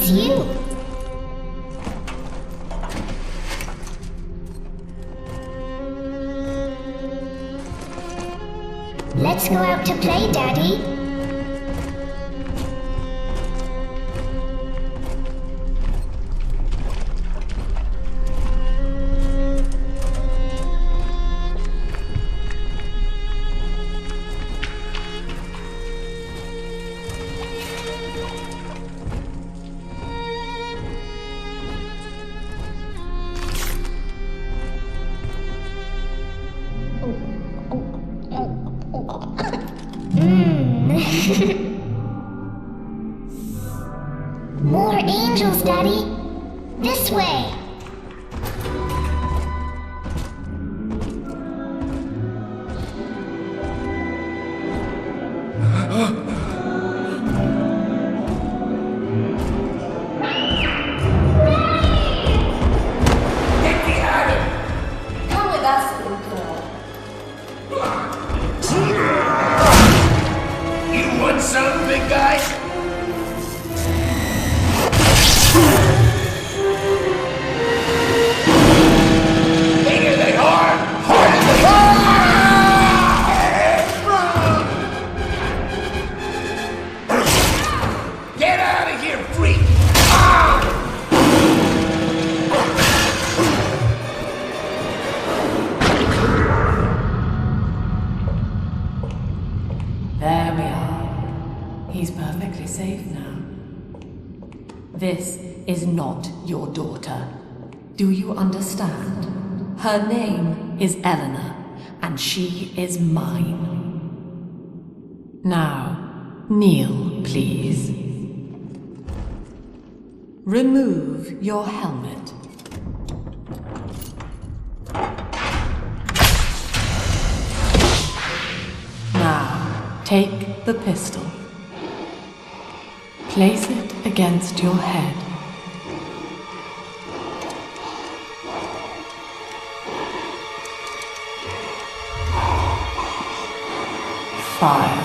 It's you. Let's go out to play, Daddy. More angels, Daddy. This way. Get behind him! Come with us, little girl. You want some, big guy? Bigger than hard! Harder than hard! Get out of here, freak! There we are. He's perfectly safe now. This is not your daughter. Do you understand? Her name is Eleanor, and she is mine. Now, kneel, please. Remove your helmet. Now, take the pistol. Place it against your head. Fire.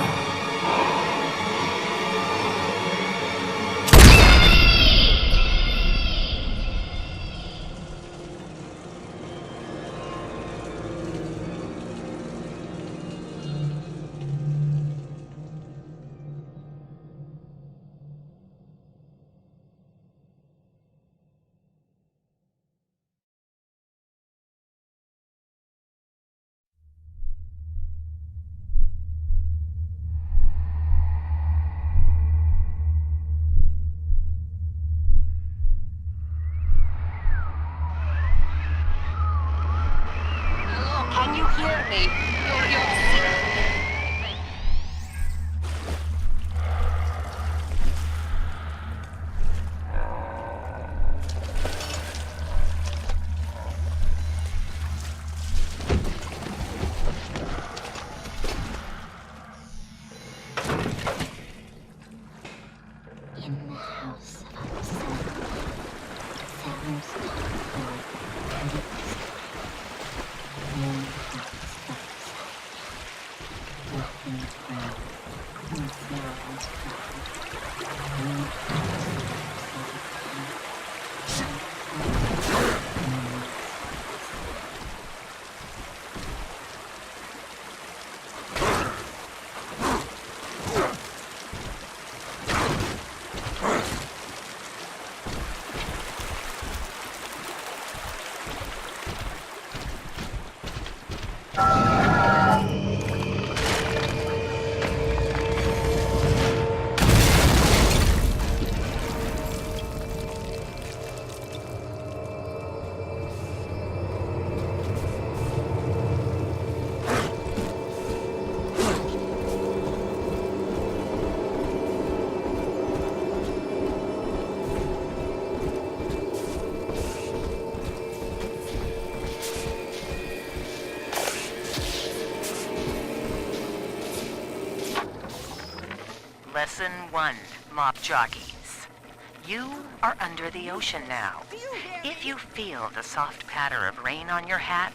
Can you hear me? You're In the house of sounds Lesson 1, Mop Jockeys. You are under the ocean now. If you feel the soft patter of rain on your hat,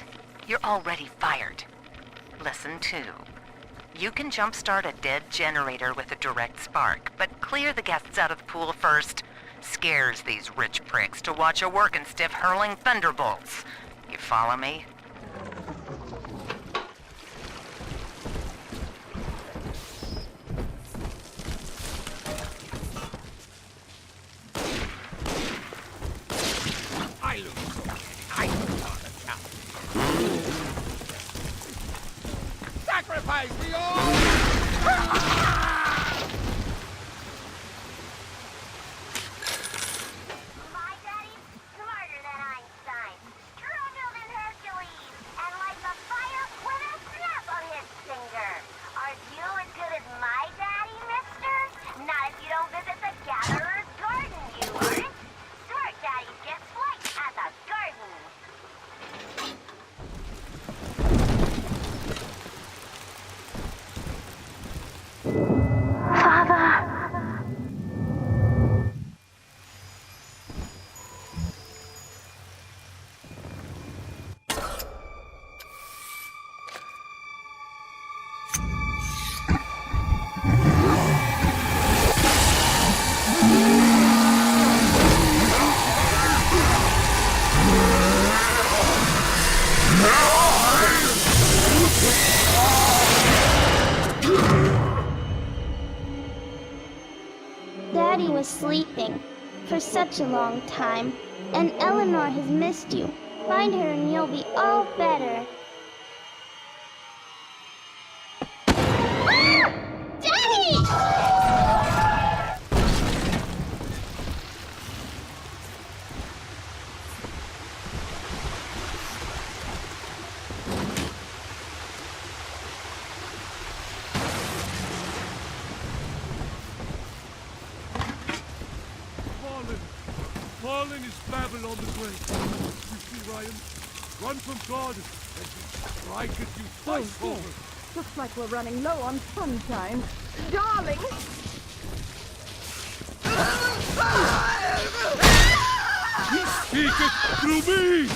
you're already fired. Lesson 2. You can jumpstart a dead generator with a direct spark, but clear the guests out of the pool first. scares these rich pricks to watch a working stiff hurling thunderbolts. You follow me? Sacrifice the all! My daddy's smarter than Einstein, stronger than Hercules, and like a fire with a snap of his finger. Are you as good as my daddy, mister? Not if you don't visit the Gatherer's Garden, you aren't. Smart daddies get flight at the garden. Father. Daddy was sleeping for such a long time, and Eleanor has missed you. Find her and you'll be all better. Daddy! Fallen is Babylon the Great. You see, Ryan? Run from God, and he strike at you twice over. Looks like we're running low on sunshine. Darling! He speaketh through me!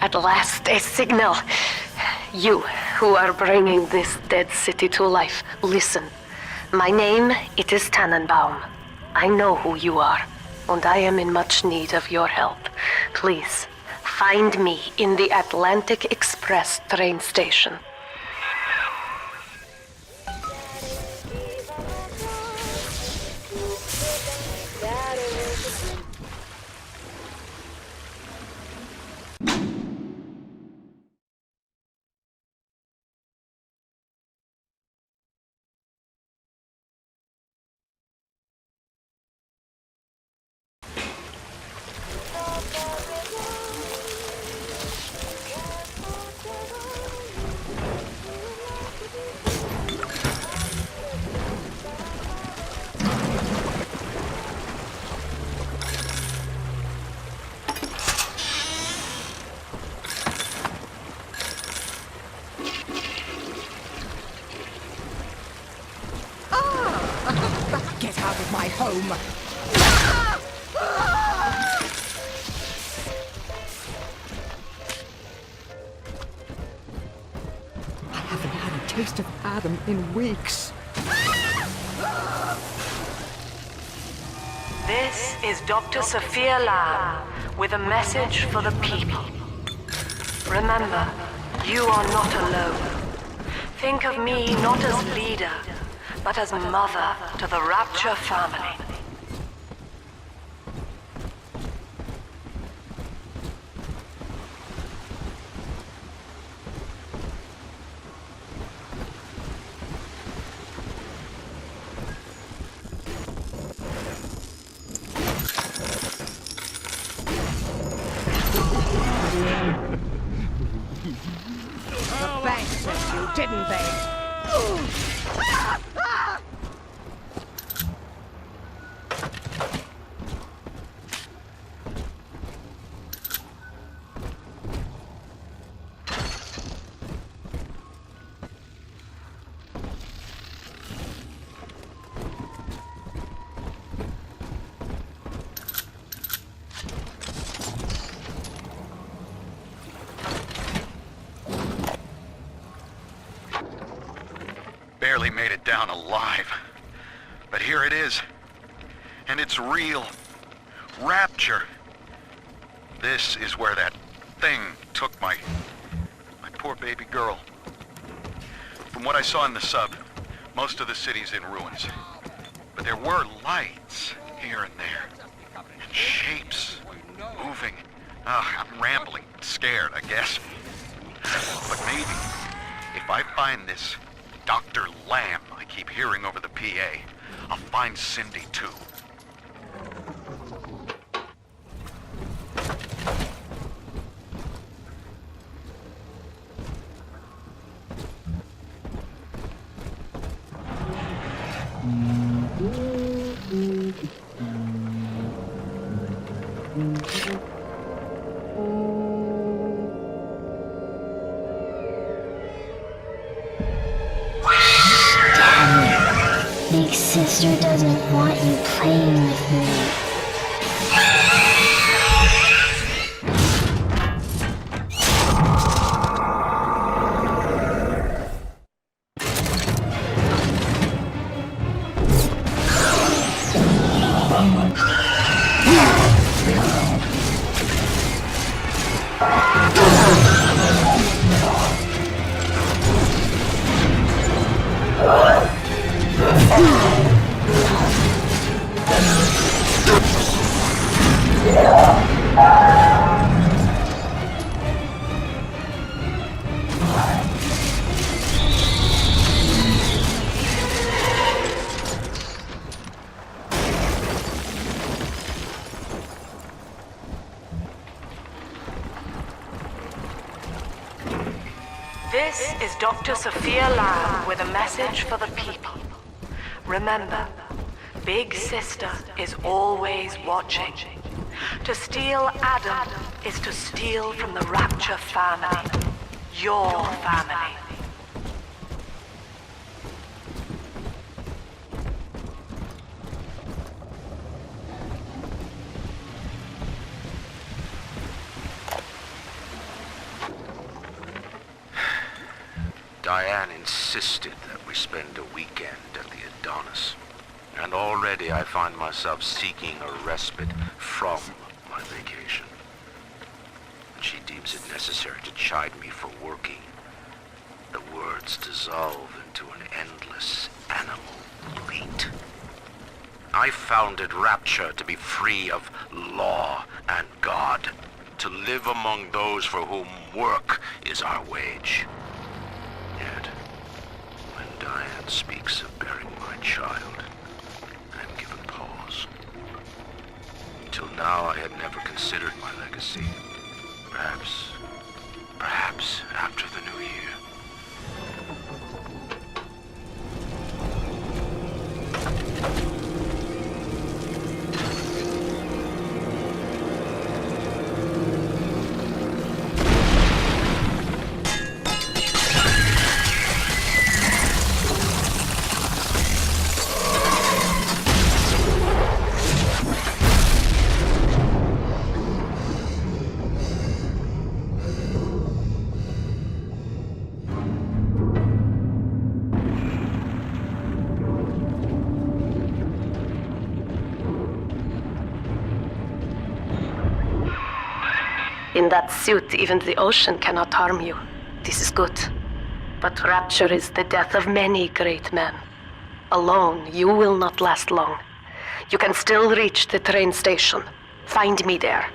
At last, a signal. You, who are bringing this dead city to life, listen. My name, it is Tannenbaum. I know who you are, and I am in much need of your help. Please, find me in the Atlantic Express train station. Get out of my home! I haven't had a taste of Adam in weeks. This is Dr. Sophia Lamb with a message for the people. Remember, you are not alone. Think of me not as leader, but as mother to the Rapture family. The bank sent you, didn't they? barely made it down alive. But here it is. And it's real. Rapture. This is where that thing took my poor baby girl. From what I saw in the sub, most of the city's in ruins. But there were lights here and there. And shapes moving. I'm rambling, scared, I guess. But maybe, if I find this Dr. Lamb I keep hearing over the PA, I'll find Cindy too. Big sister doesn't want you playing with me. This is Dr. Sophia Lamb with a message for the people. Remember, Big Sister is always watching. To steal Adam is to steal from the Rapture family. Your family. Diane insisted that we spend a weekend at the Adonis. And already I find myself seeking a respite from my vacation. And she deems it necessary to chide me for working. The words dissolve into an endless animal bleat. I founded Rapture to be free of law and God, to live among those for whom work is our wage. Yet, when Diane speaks of burying my child, I'm given pause. Until now, I had never considered my legacy. Perhaps after the new year. In that suit, even the ocean cannot harm you. This is good. But Rapture is the death of many great men. Alone, you will not last long. You can still reach the train station. Find me there.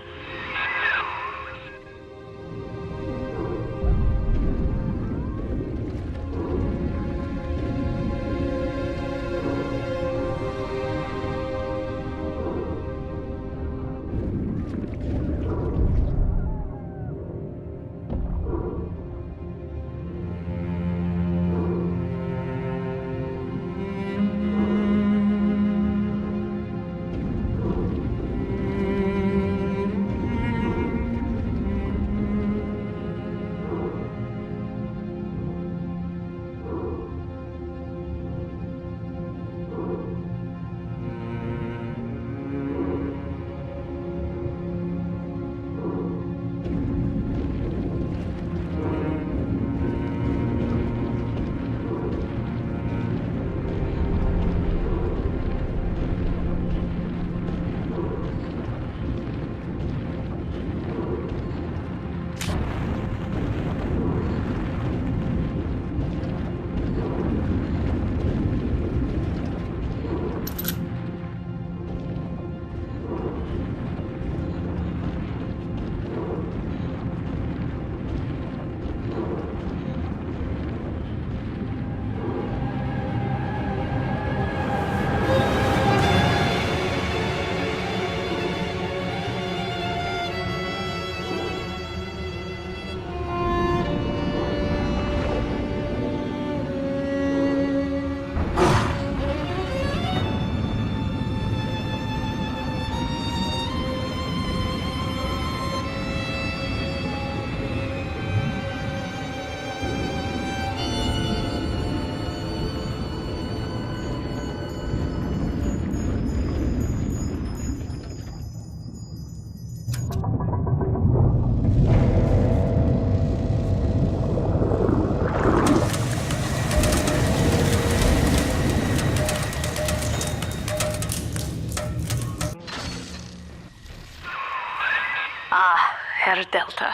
Herr Delta.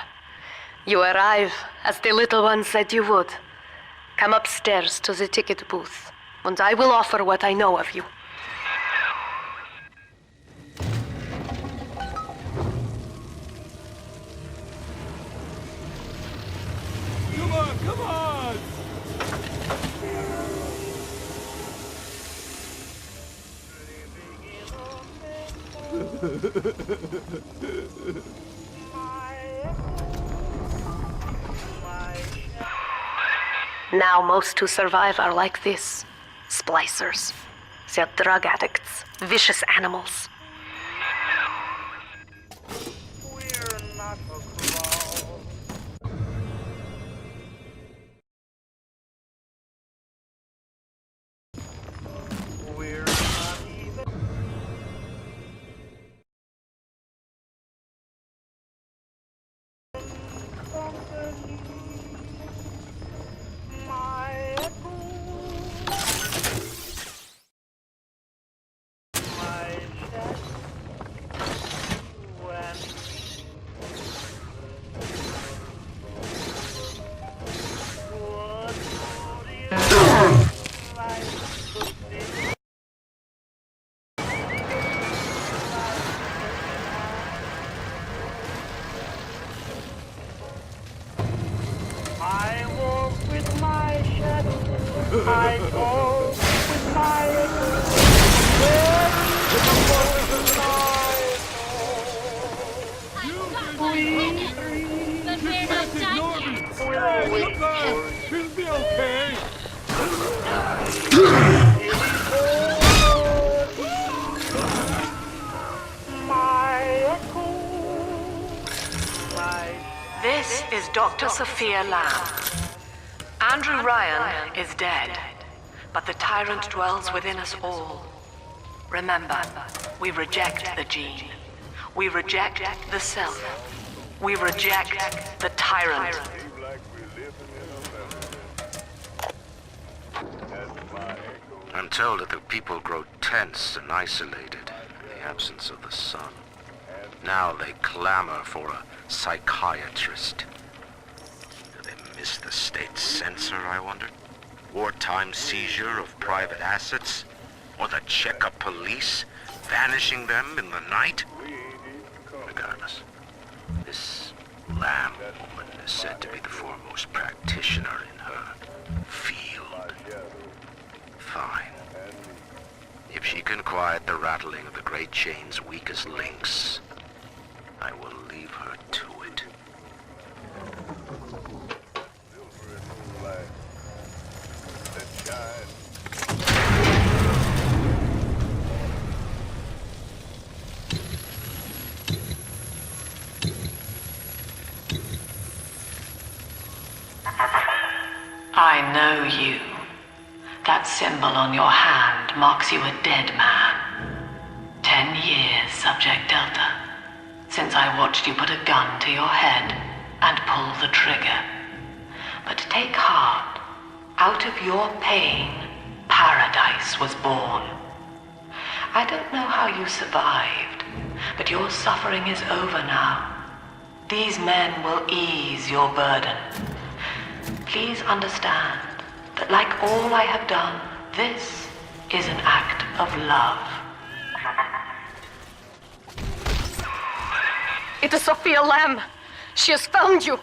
You arrive as the little one said you would. Come upstairs to the ticket booth, and I will offer what I know of you. Come on, come on! Now most who survive are like this. Splicers. They're drug addicts. Vicious animals. She'll be okay. This is Dr. Sophia Lamb. Andrew Ryan is dead, but the tyrant dwells within us all. Remember, we reject the gene. We reject the self. We reject the tyrant. I'm told that the people grow tense and isolated in the absence of the sun. Now they clamor for a psychiatrist. Do they miss the state censor, I wonder? Wartime seizure of private assets? Or the checkup police vanishing them in the night? Regardless, this Lamb woman is said to be the foremost practitioner in her field. Fine. If she can quiet the rattling of the Great Chain's weakest links, I will leave her to it. I know you. That symbol on your hand marks you a dead man. 10 years, Subject Delta, since I watched you put a gun to your head and pull the trigger. But take heart. Out of your pain, paradise was born. I don't know how you survived, but your suffering is over now. These men will ease your burden. Please understand that like all I have done, this is an act of love. It is Sophia Lamb. She has found you.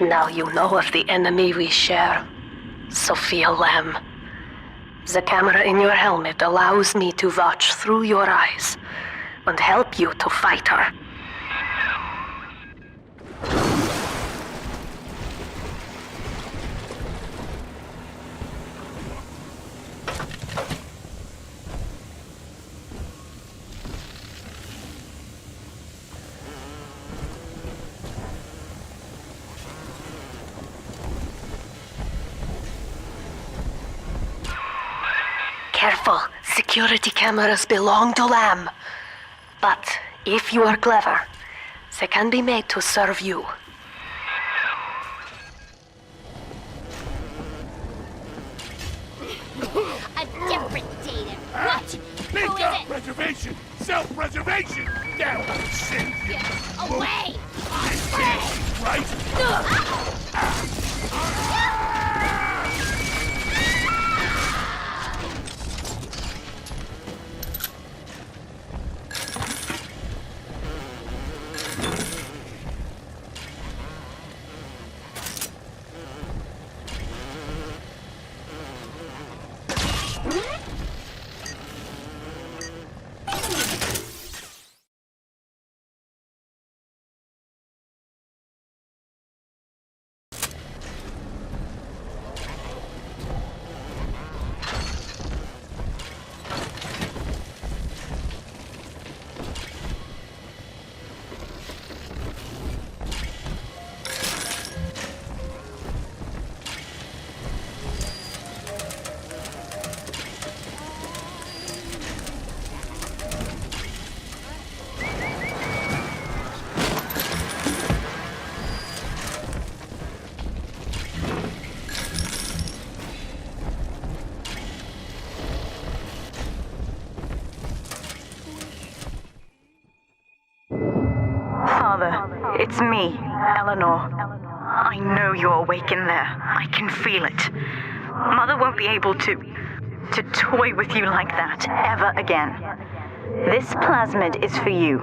Now you know of the enemy we share, Sophia Lamb. The camera in your helmet allows me to watch through your eyes and help you to fight her. careful. Security cameras belong to Lamb. But if you are clever, they can be made to serve you. A different data. What? Who is it? Preservation! Self-preservation! That won't save you! Away! I can't, right? Father, it's me, Eleanor. I know you're awake in there. I can feel it. Mother won't be able to toy with you like that ever again. This plasmid is for you.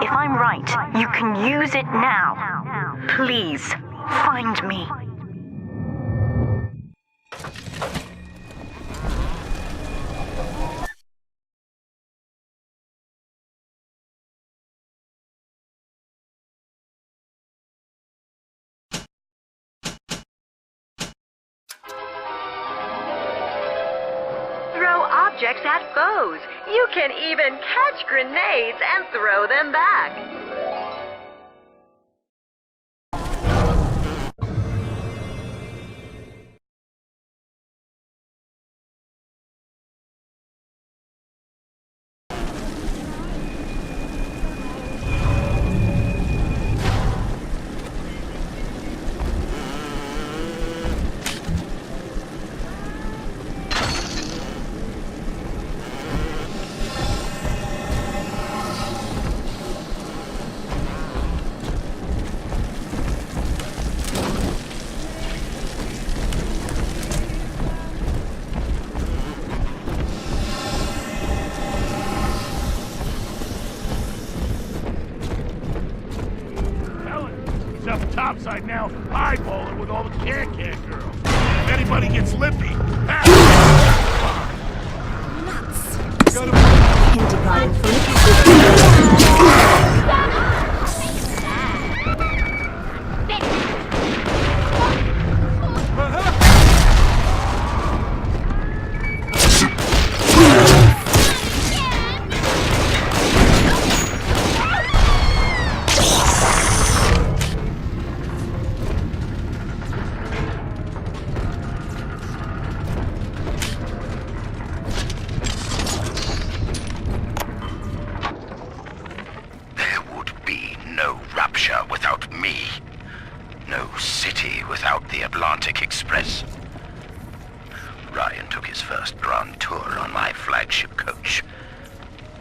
If I'm right, you can use it now. Please, find me. Objects at foes. You can even catch grenades and throw them back. Topside now, eyeballing with all the can-can girls. If anybody gets lippy, nuts. Kindergarten without me. No city without the Atlantic Express. Ryan took his first grand tour on my flagship coach.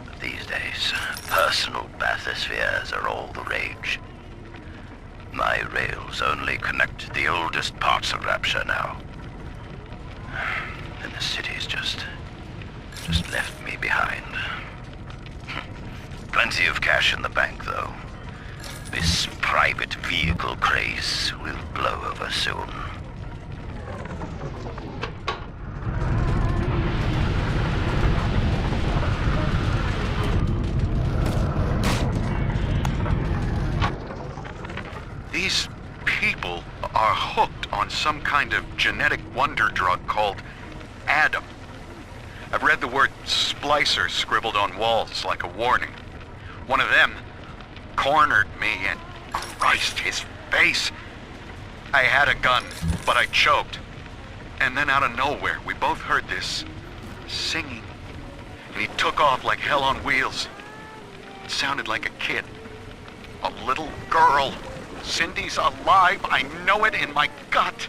But these days, personal bathyspheres are all the rage. My rails only connect the oldest parts of Rapture now. And the city's just left me behind. Plenty of cash in the bank, though. This private vehicle craze will blow over soon. These people are hooked on some kind of genetic wonder drug called Adam. I've read the word splicer scribbled on walls like a warning. One of them cornered me and Christ, his face. I had a gun, but I choked. And then out of nowhere, we both heard this singing And he took off like hell on wheels. It sounded like a kid. A little girl. Cindy's alive. I know it in my gut.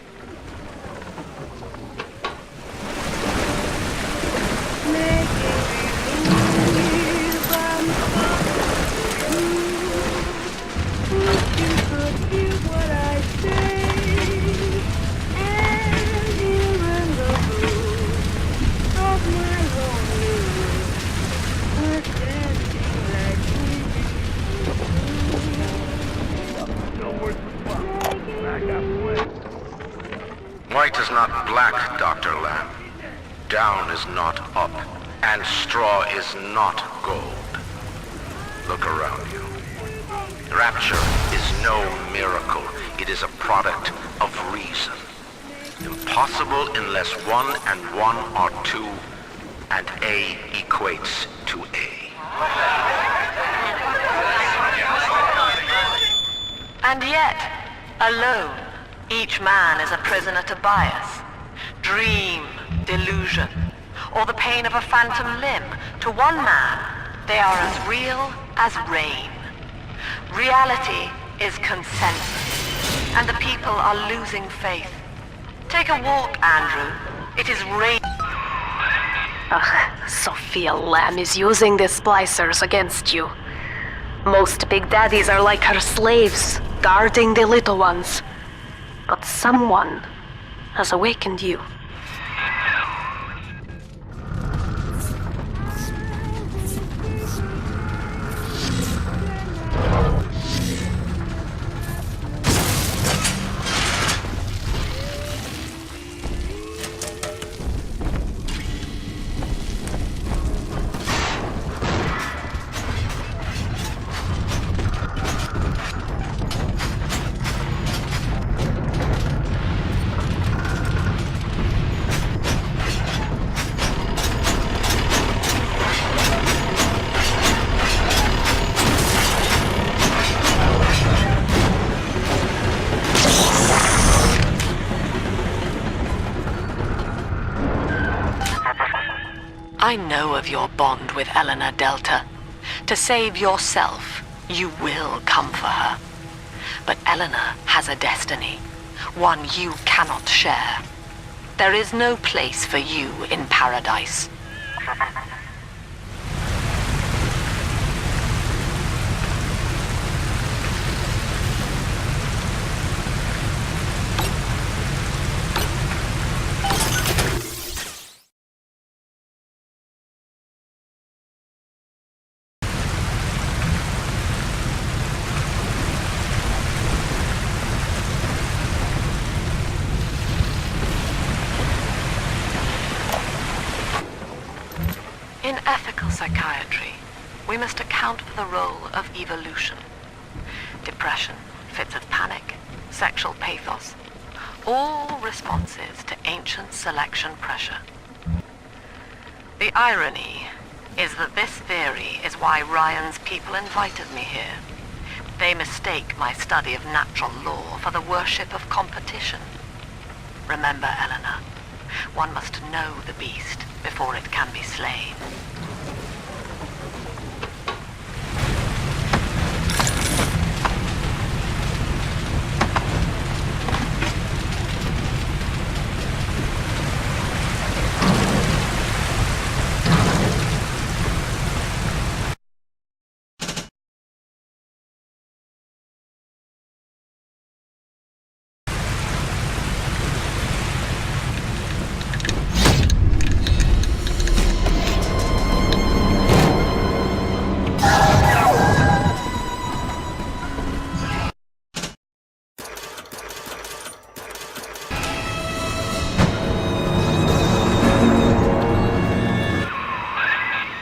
White is not black, Dr. Lamb. Down is not up, and straw is not gold. Look around you. Rapture is no miracle. It is a product of reason. Impossible unless 1 and 1 are 2, and A equates to A. And yet, alone, each man is a prisoner to bias, dream, delusion, or the pain of a phantom limb. To one man, they are as real as rain. Reality is consensus, and the people are losing faith. Take a walk, Andrew. It is rain. Ugh, Sophia Lamb is using the splicers against you. Most big daddies are like her slaves, guarding the little ones. But someone has awakened you. I know of your bond with Eleanor Delta. To save yourself, you will come for her. But Eleanor has a destiny, one you cannot share. There is no place for you in paradise. In ethical psychiatry, we must account for the role of evolution. Depression, fits of panic, sexual pathos, all responses to ancient selection pressure. The irony is that this theory is why Ryan's people invited me here. They mistake my study of natural law for the worship of competition. Remember, Eleanor, one must know the beast before it can be slain.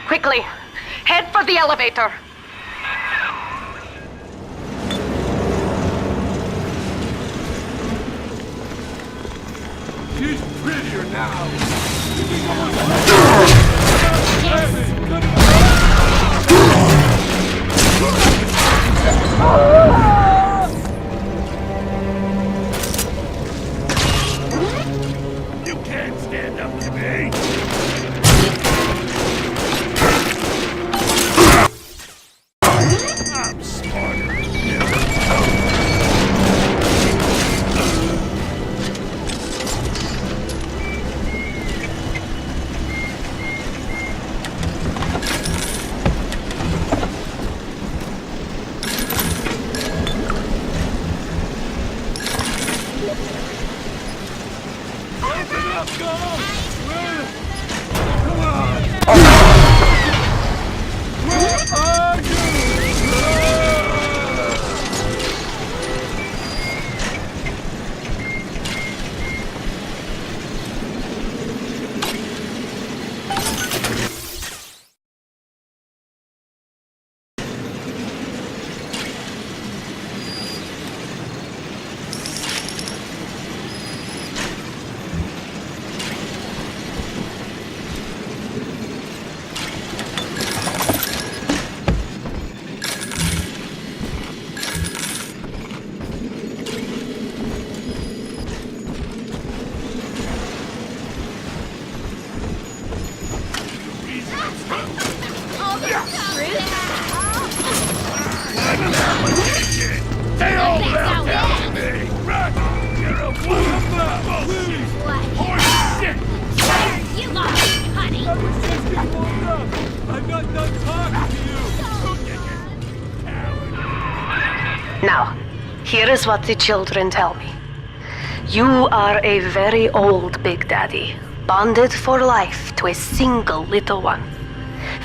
Quickly, head for the elevator. She's prettier now. You can't stand up to me. They all bow down to me! Right! You're a motherfucker! Horse shit! You lost, honey! I was just getting warmed up! I'm not done talking to you! Now, here is what the children tell me. You are a very old Big Daddy, bonded for life to a single little one.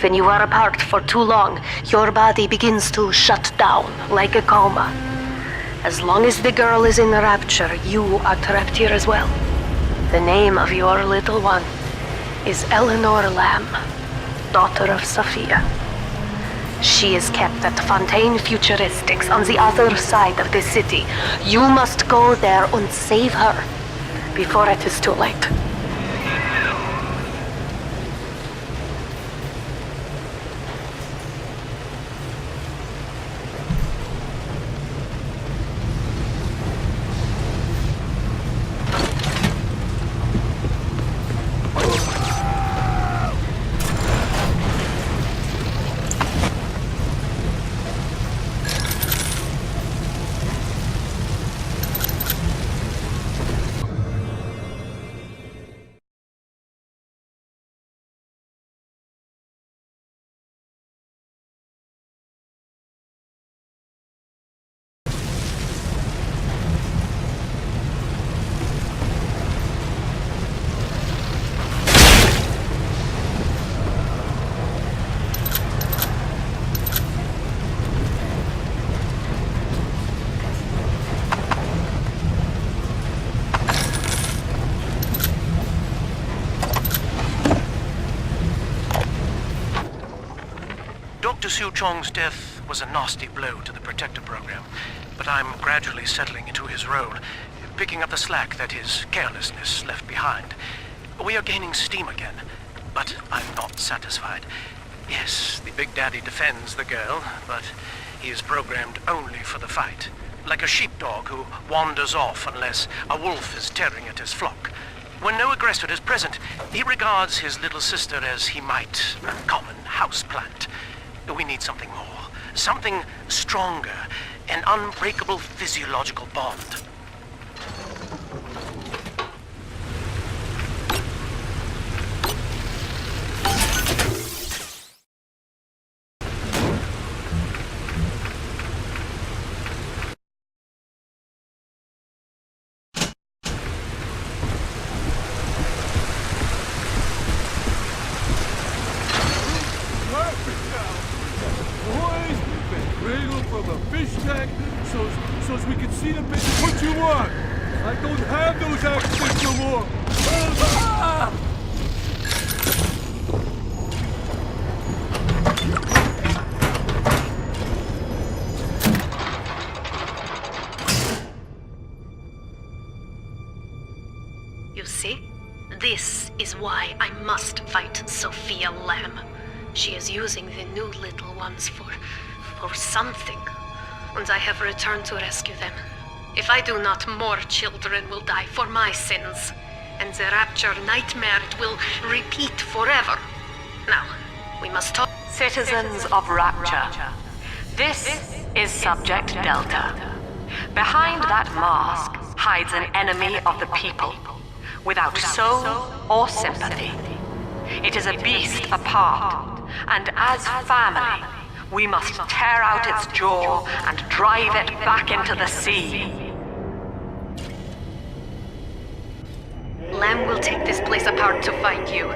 When you are apart for too long, your body begins to shut down like a coma. As long as the girl is in rapture, you are trapped here as well. The name of your little one is Eleanor Lamb, daughter of Sophia. She is kept at Fontaine Futuristics on the other side of the city. You must go there and save her before it is too late. Dr. Su Chong's death was a nasty blow to the Protector program, but I'm gradually settling into his role, picking up the slack that his carelessness left behind. We are gaining steam again, but I'm not satisfied. Yes, the Big Daddy defends the girl, but he is programmed only for the fight, like a sheepdog who wanders off unless a wolf is tearing at his flock. When no aggressor is present, he regards his little sister as he might a common houseplant. We need something more, something stronger, an unbreakable physiological bond. So we can see the bit to put you on. I don't have those accents no more. Ah! You see? This is why I must fight Sophia Lamb. She is using the new little ones for something. And I have returned to rescue them. If I do not, more children will die for my sins. And the rapture nightmare will repeat forever. Now, we must talk. Citizens of Rapture, this is Subject Delta. Behind that mask hides an enemy of the people, without soul or sympathy. It is a beast apart, and as family, we must tear out its jaw and drive it back into the sea. Lamb will take this place apart to find you.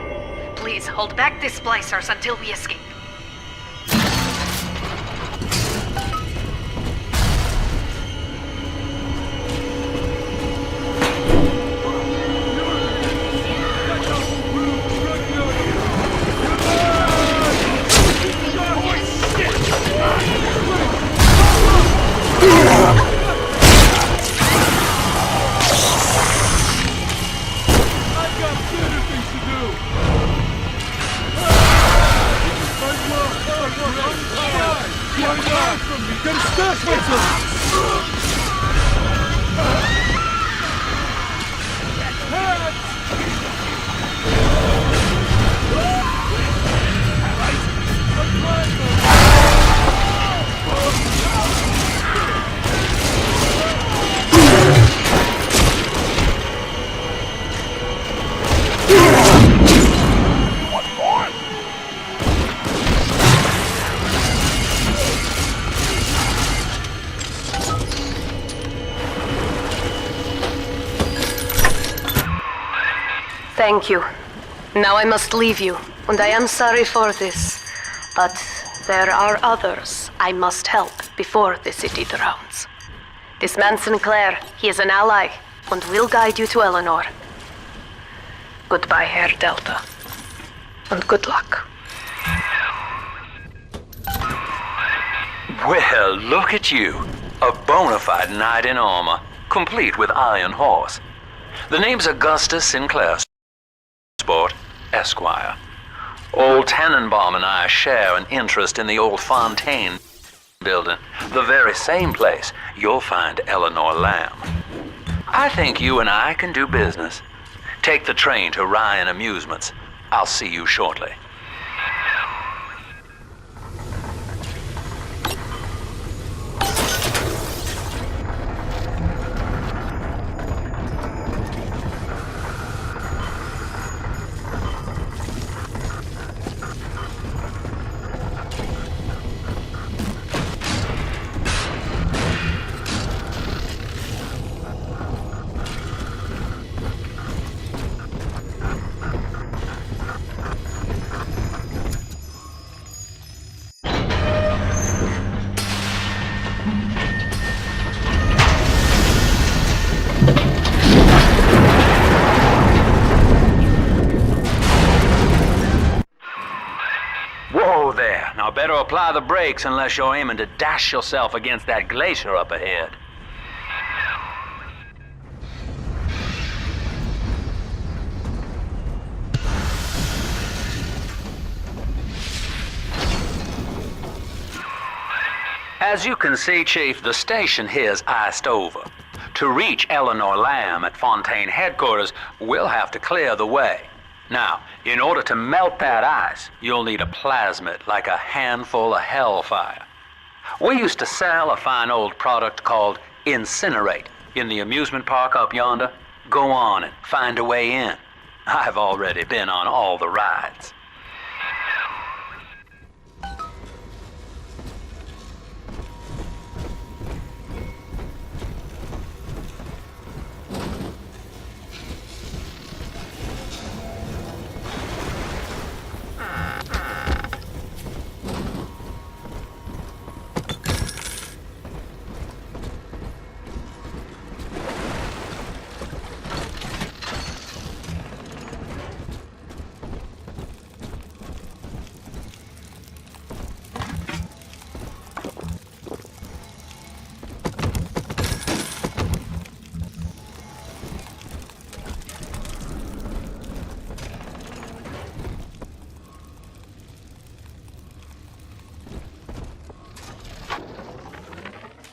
Please, hold back the splicers until we escape. Get a stash with Thank you. Now I must leave you, and I am sorry for this. But there are others I must help before the city drowns. This man Sinclair, he is an ally, and will guide you to Eleanor. Goodbye, Herr Delta. And good luck. Well, look at you. A bona fide knight in armor, complete with iron horse. The name's Augustus Sinclair Sport, Esquire. Old Tannenbaum and I share an interest in the old Fontaine building, the very same place you'll find Eleanor Lamb. I think you and I can do business. Take the train to Ryan Amusements. I'll see you shortly. Whoa there. Now better apply the brakes unless you're aiming to dash yourself against that glacier up ahead. As you can see, Chief, the station here's iced over. To reach Eleanor Lamb at Fontaine headquarters, we'll have to clear the way. Now, in order to melt that ice, you'll need a plasmid, like a handful of hellfire. We used to sell a fine old product called Incinerate in the amusement park up yonder. Go on and find a way in. I've already been on all the rides.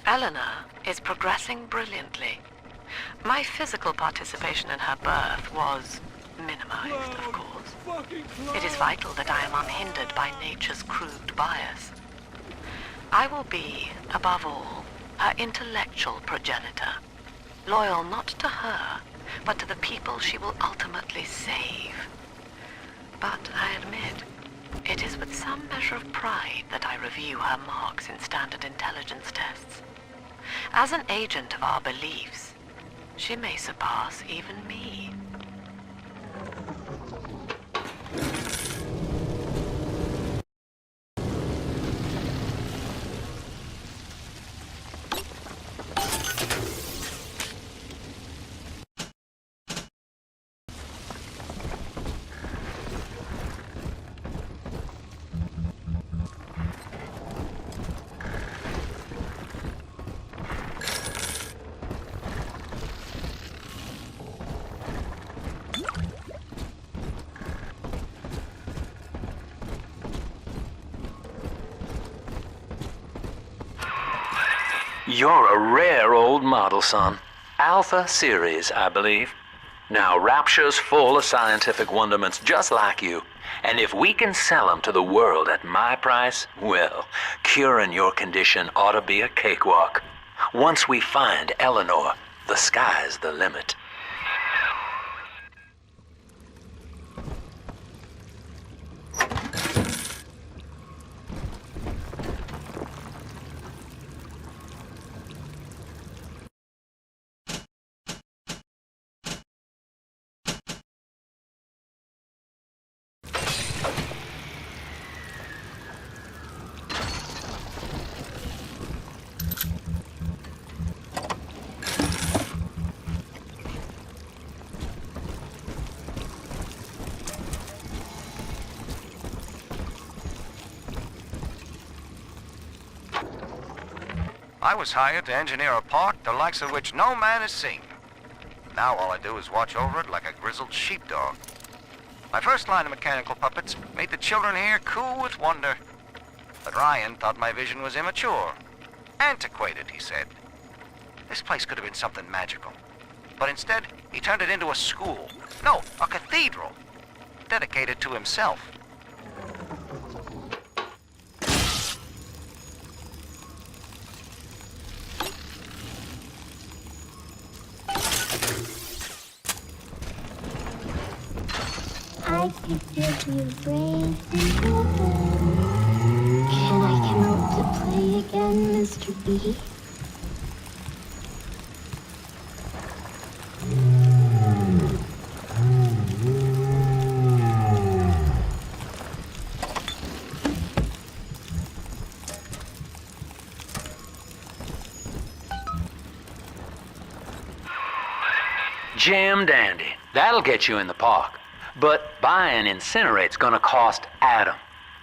Eleanor is progressing brilliantly. My physical participation in her birth was minimized, of course. It is vital that I am unhindered by nature's crude bias. I will be, above all, her intellectual progenitor, loyal not to her, but to the people she will ultimately save. But I admit, it is with some measure of pride that I review her marks in standard intelligence tests. As an agent of our beliefs, she may surpass even me. You're a rare old model, son. Alpha series, I believe. Now, Rapture's full of scientific wonderments just like you. And if we can sell them to the world at my price, well, curing your condition ought to be a cakewalk. Once we find Eleanor, the sky's the limit. I was hired to engineer a park the likes of which no man has seen. Now all I do is watch over it like a grizzled sheepdog. My first line of mechanical puppets made the children here cool with wonder. But Ryan thought my vision was immature. Antiquated, he said. This place could have been something magical. But instead, he turned it into a school. No, a cathedral. Dedicated to himself. I could give you brains and gold. Can I come out to play again, Mr. B? Jam dandy. That'll get you in the park. But buying Incinerate's gonna cost Adam.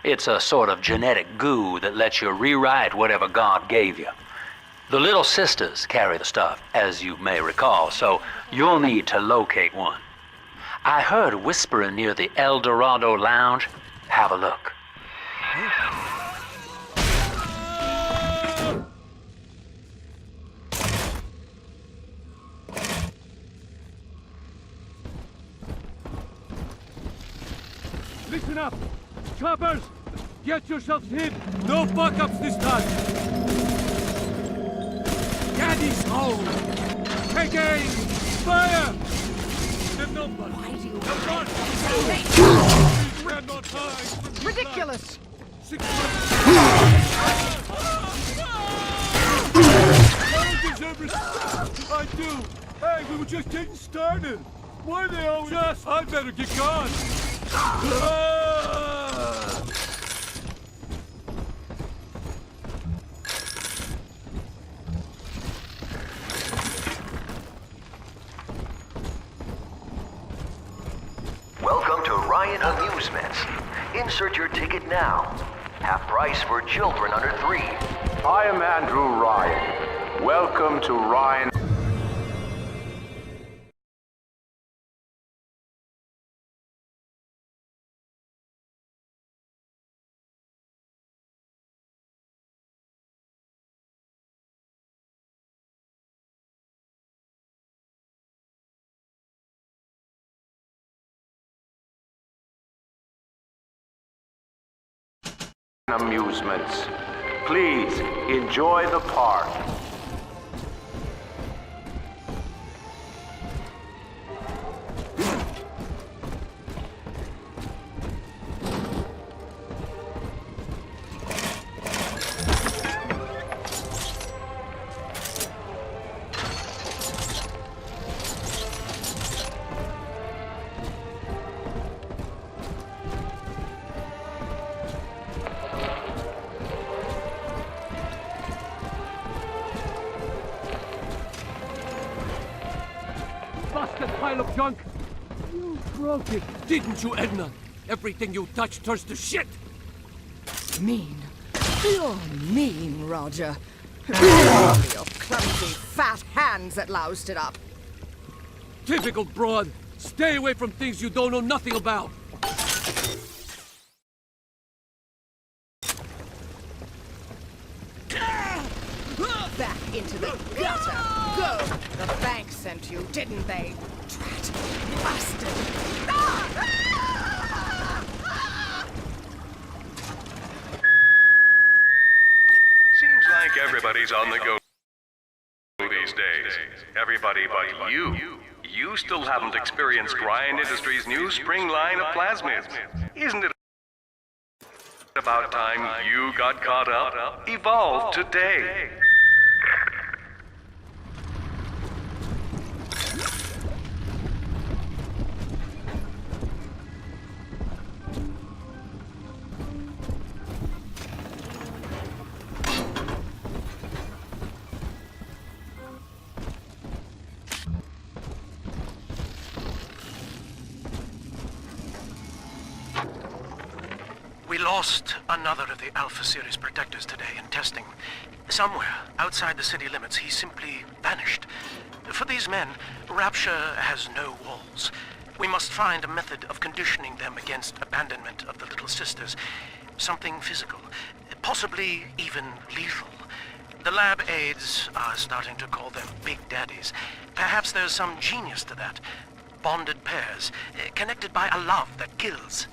It's a sort of genetic goo that lets you rewrite whatever God gave you. The little sisters carry the stuff, as you may recall, so you'll need to locate one. I heard whispering near the El Dorado Lounge. Have a look. Listen up! Choppers! Get yourselves hid! No fuck-ups this time! Daddy's home! Take aim! Fire! The number! Why do you cannot hide! Ridiculous! 6 I do! Hey, we were just getting started! Why are they always us? I'd better get gone! Welcome to Ryan Amusements. Insert your ticket now. Half price for children under 3. I am Andrew Ryan. Welcome to Ryan. Amusements. Please enjoy the park. Busted pile of junk! You broke it, didn't you, Edna? Everything you touch turns to shit! Mean. You're mean, Roger. Your clumsy, fat hands that loused it up. Typical broad! Stay away from things you don't know nothing about! Back into The bank sent you, didn't they? Drat bastard! Seems like everybody's on the go these days. Everybody but you. You still haven't experienced Ryan Industries' new spring line of plasmids. Isn't it about time you got caught up? Evolve today. We lost another of the Alpha Series protectors today in testing. Somewhere outside the city limits, he simply vanished. For these men, Rapture has no walls. We must find a method of conditioning them against abandonment of the Little Sisters. Something physical, possibly even lethal. The lab aides are starting to call them Big Daddies. Perhaps there's some genius to that. Bonded pairs, connected by a love that kills.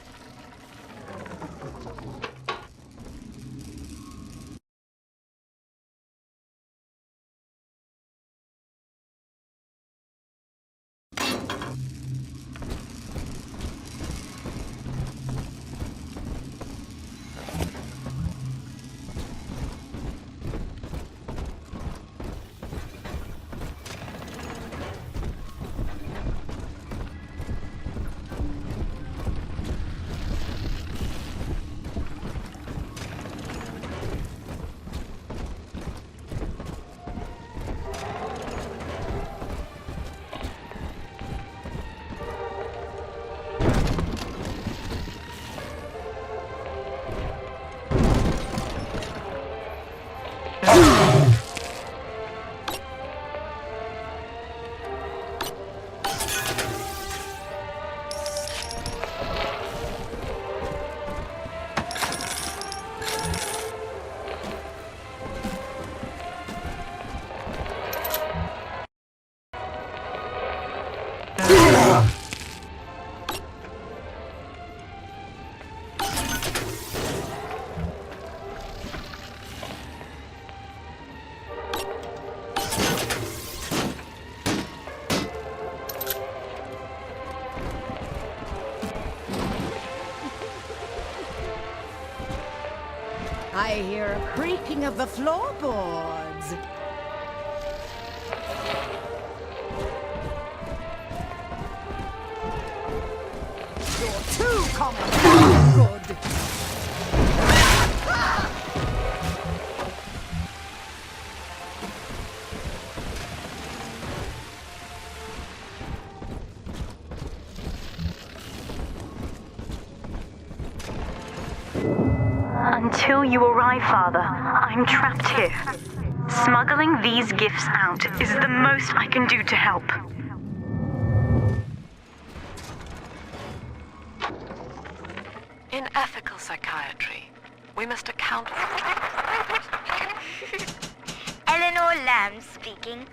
I hear a creaking of the floorboards. You're too common. Good. Until you arrive, Father, I'm trapped here. Smuggling these gifts out is the most I can do to help. In ethical psychiatry, we must account for... Eleanor Lamb speaking.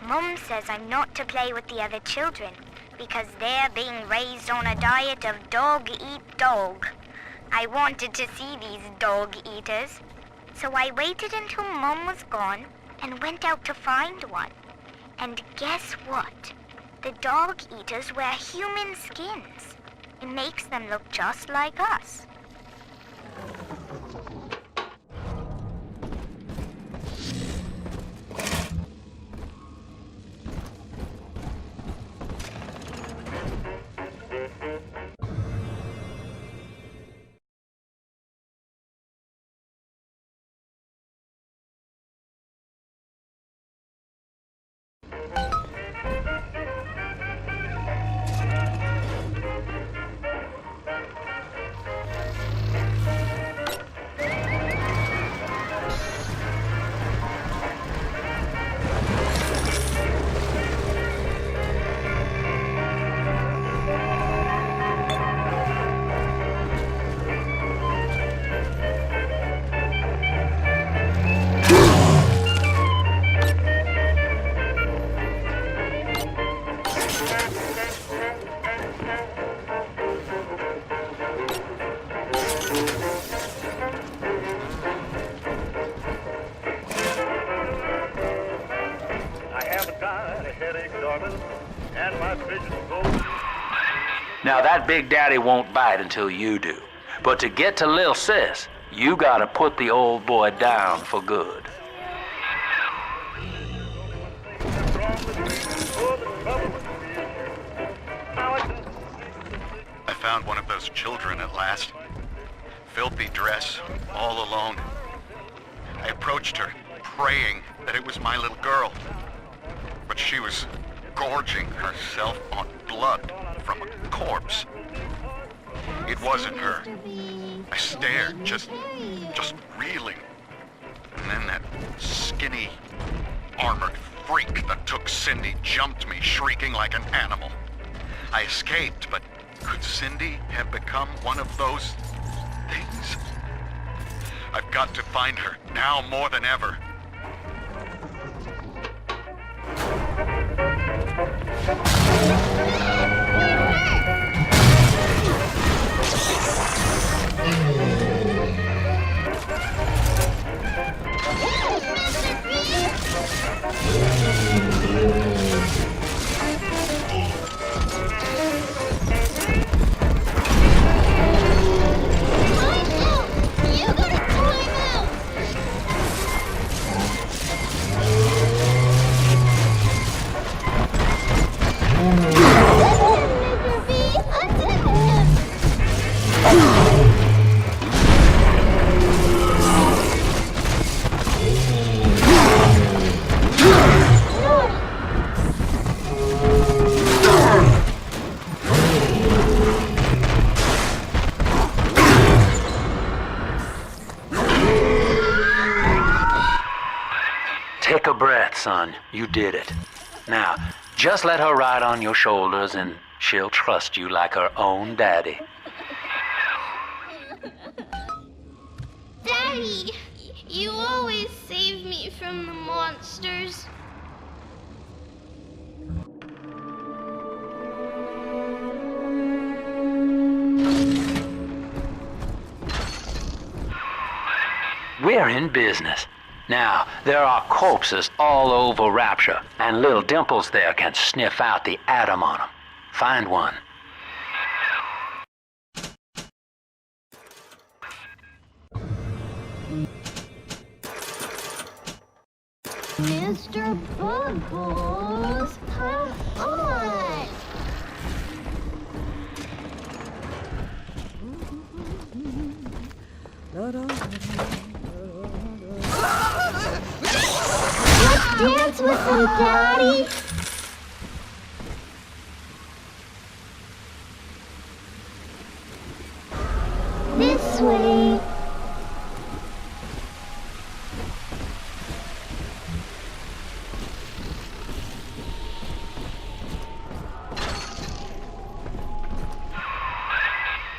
Mum says I'm not to play with the other children because they're being raised on a diet of dog-eat-dog. I wanted to see these dog eaters, so I waited until Mum was gone and went out to find one. And guess what? The dog eaters wear human skins. It makes them look just like us. Now that Big Daddy won't bite until you do. But to get to Lil Sis, you gotta put the old boy down for good. I found one of those children at last. Filthy dress, all alone. I approached her, praying that it was my little girl. But she was gorging herself on blood from a corpse. It wasn't her. I stared, just reeling. And then that skinny, armored freak that took Cindy jumped me, shrieking like an animal. I escaped, but could Cindy have become one of those things? I've got to find her, now more than ever. Take a breath, son. You did it. Now, just let her ride on your shoulders and she'll trust you like her own daddy. Daddy, you always save me from the monsters. We're in business. Now, there are corpses all over Rapture, and little Dimples there can sniff out the atom on them. Find one. Mr. Bubbles, come on! Let's dance with them, Daddy! This way.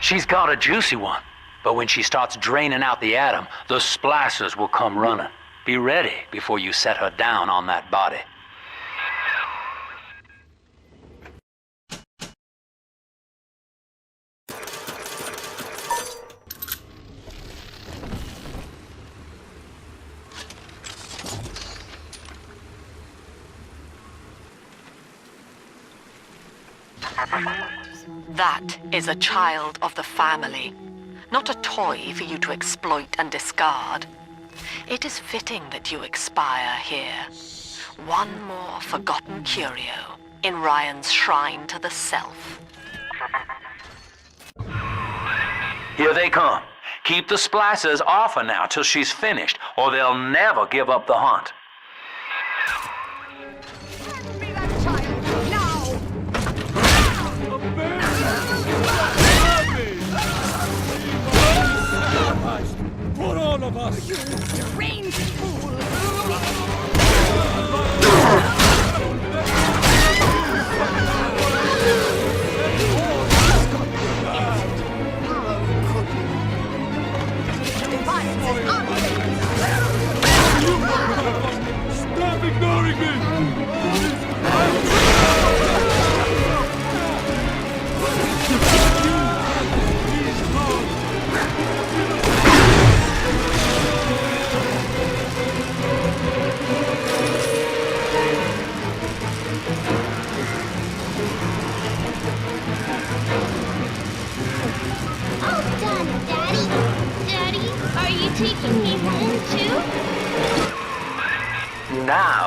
She's got a juicy one, but when she starts draining out the atom, the splicers will come running. Be ready before you set her down on that body. That is a child of the family, not a toy for you to exploit and discard. It is fitting that you expire here. One more forgotten curio in Ryan's shrine to the self. Here they come. Keep the splicers off her now till she's finished, or they'll never give up the hunt. For all of us! You deranged fool! You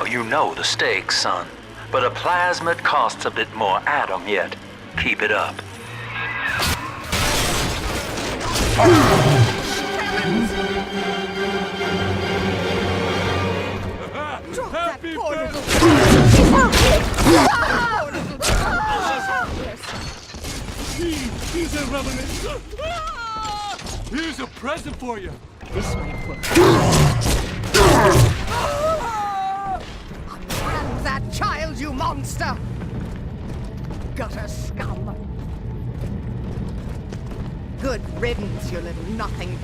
you know the stakes, son. But a plasmid costs a bit more atom yet. Keep it up. Happy birthday! He's a revenant. Here's a present for you. This might work. Unhand that child, you monster! Gutter scum! Good riddance, you little nothing.